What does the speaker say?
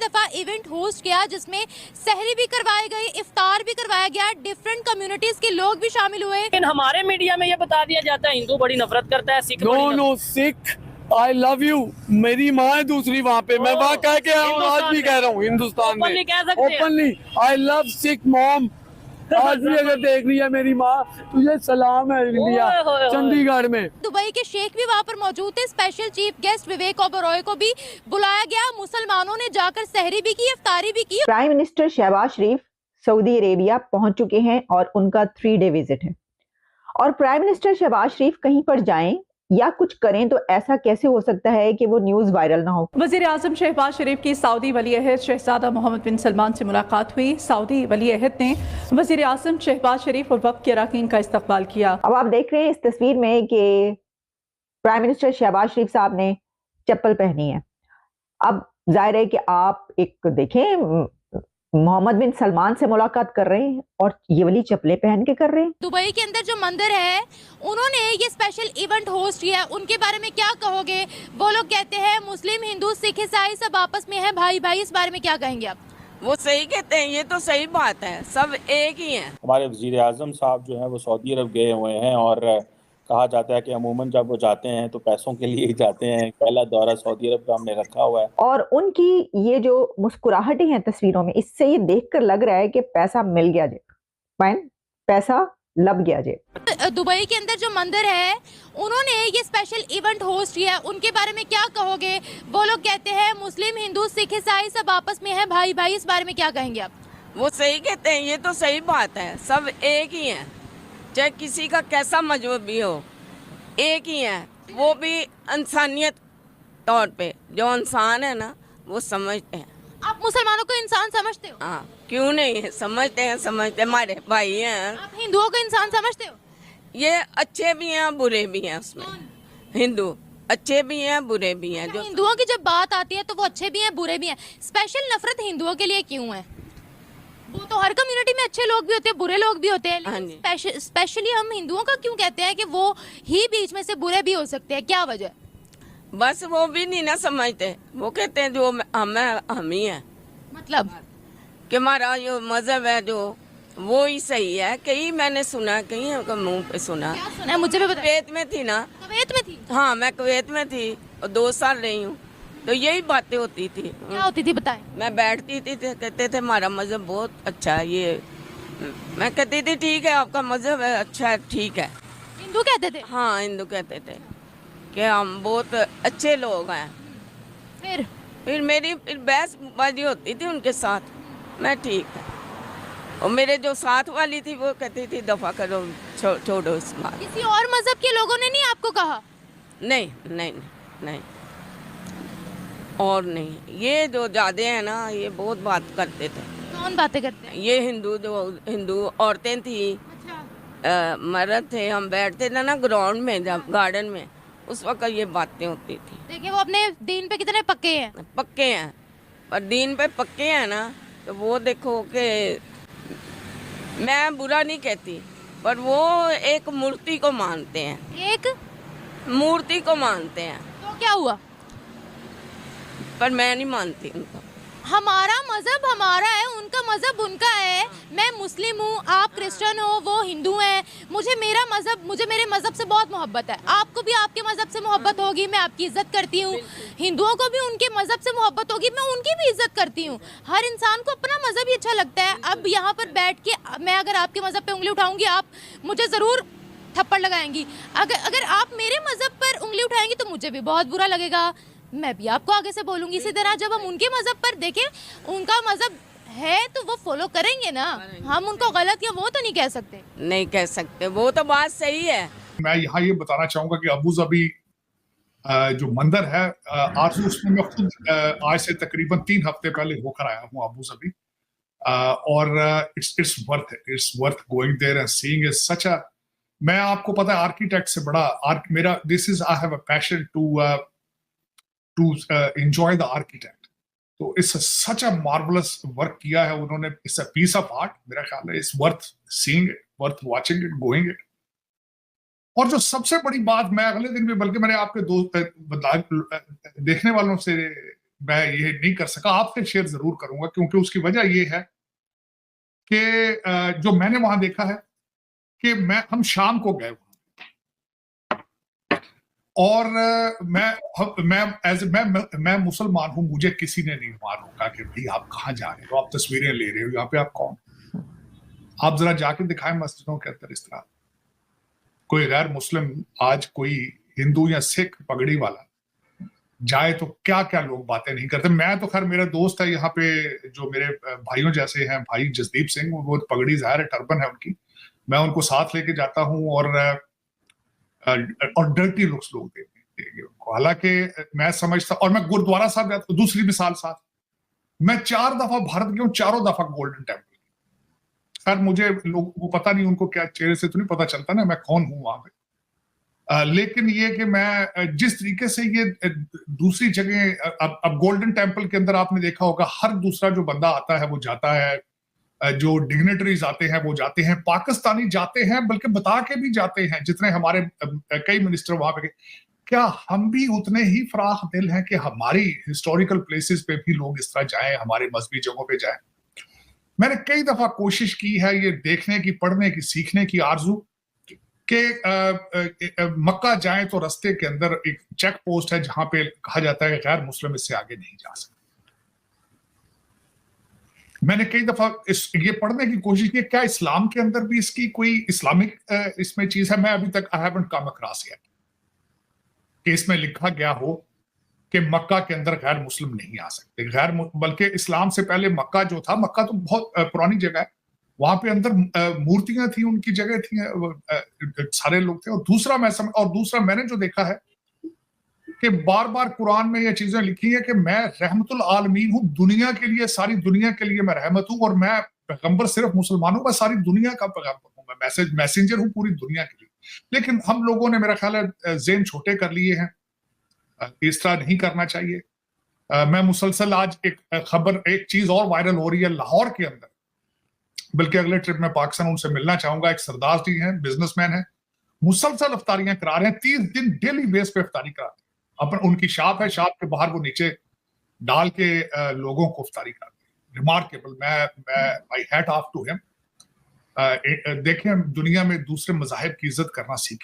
दफा event host किया जिसमें सहरी भी करवाए गए, इफ्तार भी करवाया गया, डिफरेंट कम्युनिटीज के लोग भी शामिल हुए। लेकिन हमारे मीडिया में ये बता दिया जाता है हिंदू बड़ी नफरत करता है, Sikh no Sikh I love you, मेरी माँ है दूसरी वहाँ पे, मैं वहाँ कह के आया हूँ, आज भी कह रहा हूँ हिंदुस्तान में openly I love Sikh mom. आज भी अगर देख रही है मेरी माँ, तुझे सलाम है इंडिया, चंडीगढ़ में। दुबई के शेख भी वहाँ पर मौजूद थे। Special chief guest Vivek Oberoi को भी बुलाया गया। मुसलमानों ने जाकर सहरी भी की, इफ्तारी भी की। प्राइम मिनिस्टर शहबाज शरीफ सऊदी अरेबिया पहुंच चुके हैं और उनका 3 डे विजिट है। और प्राइम मिनिस्टर शहबाज शरीफ कहीं पर जाएं या कुछ करें तो ऐसा कैसे हो सकता है कि वो न्यूज वायरल ना हो। वज़ीर आज़म शहबाज शरीफ की सऊदी वली अहद शहजादा मोहम्मद बिन सलमान से मुलाकात हुई। सऊदी वली अहद ने वज़ीर आज़म शहबाज शरीफ और वफ़द के अरकान का इस्तकबाल किया। अब आप देख रहे हैं इस तस्वीर में कि प्राइम मिनिस्टर शहबाज शरीफ साहब ने चप्पल पहनी है। अब जाहिर है कि आप एक देखें, मोहम्मद बिन सलमान से मुलाकात कर रहे हैं और ये वाली चप्पलें पहन के कर रहे हैं। दुबई के अंदर जो मंदिर है, उन्होंने ये स्पेशल इवेंट होस्ट किया, उनके बारे में क्या कहोगे? वो लोग कहते हैं मुस्लिम, हिंदू, सिख, ईसाई सब आपस में है भाई भाई, इस बारे में क्या कहेंगे आप? वो सही कहते हैं, ये तो सही बात है, सब एक ही हैं। हमारे वज़ीर आज़म साहब जो हैं वो सऊदी अरब गए हुए हैं और कहा जाता है कि अमूमन जब वो जाते हैं तो पैसों के लिए ही जाते हैं। पहला दौरा सऊदी अरब का हमने रखा हुआ है। और उनकी ये जो मुस्कुराहटें हैं तस्वीरों में, इससे ये देखकर लग रहा है कि पैसा मिल गया जे, पैसा लब गया जे। दुबई के अंदर जो मंदिर है, उन्होंने ये स्पेशल इवेंट होस्ट किया, उनके बारे में क्या कहोगे? वो लोग कहते हैं मुस्लिम, हिंदू, सिख, ईसाई सब आपस में है भाई भाई, इस बारे में क्या कहेंगे आप? वो सही कहते हैं, ये तो सही बात है, सब एक ही हैं, चाहे किसी का कैसा मजहब भी हो, एक ही है। वो भी इंसानियत तौर पे, जो इंसान है ना वो समझते हैं। आप मुसलमानों को इंसान समझते हो? हाँ, क्यों नहीं है, समझते हैं, समझते हमारे भाई हैं। आप हिंदुओं को इंसान समझते हो? ये अच्छे भी हैं बुरे भी हैं, उसमें हिंदू अच्छे भी हैं बुरे भी हैं। जो हिंदुओं की जब बात आती है तो वो अच्छे भी हैं बुरे भी हैं। स्पेशल नफरत हिंदुओं के लिए क्यों है? वो तो हर कम्युनिटी में अच्छे लोग भी होते हैं, बुरे लोग भी होते हैं, लेकिन स्पेशली हम हिंदुओं का क्यों कहते हैं कि वो ही बीच में से बुरे भी हो सकते हैं? क्या वजह? बस वो भी नहीं ना समझते, वो कहते हैं जो हम ही हैं, मतलब कि हमारा जो मजहब है जो वो ही सही है। कहीं मैंने सुना, कहीं मुंह पे सुना। क्या सुना है? मुझे भी बताइए। कुवैत में थी ना। कुवैत में थी? हाँ, मैं कुवैत में थी और 2 साल रही हूँ, तो यही बातें होती थी। क्या होती थी बताएं? मैं बैठती थी तो कहते थे हमारा मजहब बहुत अच्छा है, ये मैं कहती थी ठीक है आपका मजहब है अच्छा है, ठीक है। हिंदू कहते थे? हाँ, हिंदू कहते थे कि हम बहुत अच्छे लोग हैं। फिर मेरी बहसबाजी होती थी उनके साथ, मैं ठीक है। और मेरे जो साथ वाली थी वो कहती थी दफा करो, छोड़ो इस बात। किसी और मजहब के लोगों ने नहीं आपको कहा? नहीं नहीं नहीं, और नहीं, ये जो ज्यादा है ना ये बहुत बात करते थे। कौन बातें करते हैं? ये हिंदू औरतें थी। अच्छा। मर्द थे, हम बैठते थे ना ग्राउंड में, जब गार्डन में, उस वक्त ये बातें होती थी। देखिए वो अपने दीन पे कितने पक्के हैं। पक्के हैं, और दीन पे पक्के हैं ना, तो वो देखो कि मैं बुरा नहीं कहती, पर वो एक मूर्ति को मानते हैं, एक मूर्ति को मानते हैं। तो क्या हुआ? पर मैं नहीं मानती उनको। हमारा मजहब हमारा है, उनका मजहब उनका है। मैं मुस्लिम हूँ, आप क्रिश्चियन हो, वो हिंदू हैं। मुझे मेरे मजहब से बहुत मोहब्बत है। आपको भी आपके मजहब से मोहब्बत होगी, मैं आपकी इज्जत करती हूँ। हिंदुओं को भी उनके मजहब से मोहब्बत होगी, मैं उनकी भी इज्जत करती हूँ। हर इंसान को अपना मजहब ही अच्छा लगता है। अब यहाँ पर बैठ के मैं अगर आपके मजहब पे उंगली उठाऊंगी, आप मुझे जरूर थप्पड़ लगाएंगी। अगर आप मेरे मजहब पर उंगली उठाएंगी तो मुझे भी बहुत बुरा लगेगा, मैं भी आपको आगे से बोलूंगी। इसी तरह जब हम उनके मजहब पर देखें, उनका मजहब है तो वो फॉलो करेंगे ना, हम उनको गलत या वो तो नहीं कह सकते। नहीं कह सकते, वो तो बात सही है। मैं यहाँ ये बताना चाहूंगा कि अबू धाबी जो मंदिर है आरजू, उसमें मैं खुद आज से तकरीबन 3 हफ्ते पहले होकर आया हूँ अबू धाबी, और it's worth going there and seeing is such a, मैं आपको पता है आर्किटेक्ट से बड़ा मेरा I have a passion to enjoy the architect. तो it's such a marvellous work किया है उन्होंने, it's a piece of art, मेरा ख्याल है it's worth seeing it, worth watching it, going it. और जो सबसे बड़ी बात, मैं अगले दिन भी, बल्कि मैंने आपके दोस्त देखने वालों से मैं ये नहीं कर सका, आपसे शेयर जरूर करूंगा, क्योंकि उसकी वजह ये है कि जो मैंने वहां देखा है कि हम शाम को गए और मैं मुसलमान हूं, मुझे किसी ने नहीं वहां रोका कि भाई आप कहाँ जा रहे हो, आप तस्वीरें ले रहे हो, यहाँ पे आप कौन, आप जरा जाके दिखाएं मस्जिदों के अंदर इस तरह कोई गैर मुस्लिम, आज कोई हिंदू या सिख पगड़ी वाला जाए तो क्या क्या लोग बातें नहीं करते। मैं तो खैर, मेरा दोस्त है यहाँ पे जो मेरे भाइयों जैसे हैं, भाई जसदीप सिंह, वो पगड़ी ज़ाहिर है टर्बन है उनकी, मैं उनको साथ लेके जाता हूँ और डर्टी लुक्स लोग देते हैं उनको। हालांकि मैं समझता, और मैं गुरुद्वारा साहब जाता हूँ, दूसरी मिसाल साथ, मैं 4 दफा भारत गया हूँ, 4 दफा गोल्डन टेम्पल। खैर मुझे लोग वो पता नहीं, उनको क्या चेहरे से तो नहीं पता चलता ना मैं कौन हूँ वहां पे, लेकिन ये कि मैं जिस तरीके से ये दूसरी जगह, अब गोल्डन टेम्पल के अंदर आपने देखा होगा हर दूसरा जो बंदा आता है वो जाता है, जो डिग्नेटरीज आते हैं वो जाते हैं, पाकिस्तानी जाते हैं, बल्कि बता के भी जाते हैं, जितने हमारे कई मिनिस्टर वहां पे, क्या हम भी उतने ही फराख दिल हैं कि हमारी हिस्टोरिकल प्लेसेस पे भी लोग इस तरह जाएं, हमारे मजहबी जगहों पे जाएं। मैंने कई दफा कोशिश की है ये देखने की, पढ़ने की, सीखने की आरजू कि मक्का जाएं तो रास्ते के अंदर एक चेक पोस्ट है जहां पे कहा जाता है कि गैर मुस्लिम इससे आगे नहीं जा सकते। मैंने कई दफा ये पढ़ने की कोशिश की क्या इस्लाम के अंदर भी इसकी कोई इस्लामिक इसमें चीज है। मैं अभी तक I haven't come across yet कि इसमें लिखा गया हो कि मक्का के अंदर गैर मुस्लिम नहीं आ सकते, बल्कि इस्लाम से पहले मक्का जो था, मक्का तो बहुत पुरानी जगह है, वहां पे अंदर मूर्तियां थी, उनकी जगह थी, सारे लोग थे। और दूसरा मैंने जो देखा है कि बार बार कुरान में ये चीजें लिखी है कि मैं रहमतुल आलमीन हूँ, दुनिया के लिए, सारी दुनिया के लिए मैं रहमत हूँ, और मैं पैगंबर सिर्फ मुसलमानों का, सारी दुनिया का पैगंबर हूँ, मैं मैसेंजर हूँ पूरी दुनिया के लिए। लेकिन हम लोगों ने मेरा ख्याल है ज़हन छोटे कर लिए हैं, इस तरह नहीं करना चाहिए। मैं मुसलसल आज एक चीज और वायरल हो रही है लाहौर के अंदर, बल्कि अगले ट्रिप में पाकिस्तान उनसे मिलना चाहूंगा। एक सरदार जी हैं, बिजनेसमैन हैं, मुसलसल अफ्तारियां करा रहे हैं, 30 दिन डेली बेस पे अफ्तारी करा रहे हैं। अपन उनकी शॉप है, शॉप के बाहर वो नीचे डाल के लोगों को अफ्तारी कराते हैं। रिमार्केबल, मैं आई हैट ऑफ टू हिम। देखें, दुनिया में दूसरे मज़ाहिब की इज्जत करना सीखें।